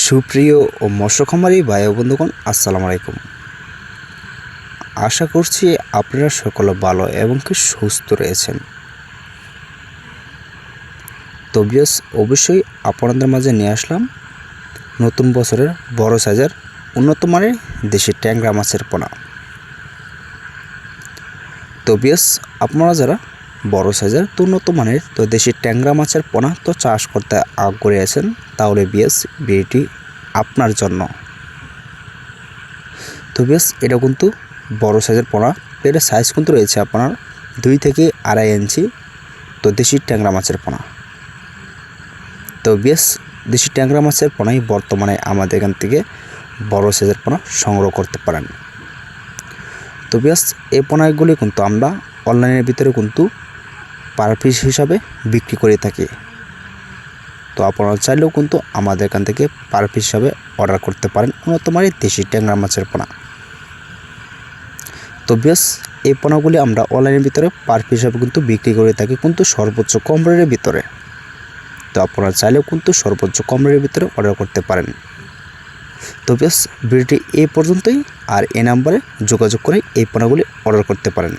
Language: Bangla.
সুপ্রিয় ও মৎস্য খামারি ভাই ও বন্ধুগণ, আসসালামু আলাইকুম। আশা করছি আপনারা সকলে ভালো এবং কি সুস্থ রয়েছেন। তো ভিউয়ার্স, অবশ্যই আপনাদের মাঝে নিয়ে আসলাম নতুন বছরের বড় সাইজের উন্নত মানের দেশি ট্যাংরা মাছের পোনা। তো ভিউয়ার্স, আপনারা যারা বড় সাইজের তো উন্নত মানের তো দেশি ট্যাংরা মাছের পোনা তো চাষ করতে আগ্রহী আছেন, তাহলে ভিউয়ার্স ভিডিওটি আপনার জন্য। তো ভিউয়ার্স, এটা কিন্তু বড় সাইজের পোনা। এটার সাইজ কিন্তু রয়েছে আপনার 2 থেকে 2.5 ইঞ্চি। তো দেশি ট্যাংরা মাছের পোনা। তো ভিউয়ার্স, দেশি ট্যাংরা মাছের পোনাই বর্তমানে আমাদের এখান থেকে বড় সাইজের পোনা সংগ্রহ করতে পারেন। তো ভিউয়ার্স, এই পোনাগুলি কিন্তু আমরা অনলাইনের ভিতরে কিন্তু পার পিস হিসাবে বিক্রি করে থাকি। তো আপনারা চাইলেও কিন্তু আমাদের এখান থেকে পার পিস হিসাবে অর্ডার করতে পারেন উন্নত মানের দেশি ট্যাংরা মাছের পোনা। তো ভিউয়ার্স, এই পোনাগুলি আমরা অনলাইনের ভিতরে পার পিস হিসাবে কিন্তু বিক্রি করে থাকি কিন্তু সর্বোচ্চ কম রেটের ভিতরে। তো আপনারা চাইলেও কিন্তু সর্বোচ্চ কম রেটের ভিতরে অর্ডার করতে পারেন। তো ভিউয়ার্স, ভিডিওটি এই পর্যন্তই। আর এই নাম্বারে যোগাযোগ করে এই পোনাগুলি অর্ডার করতে পারেন।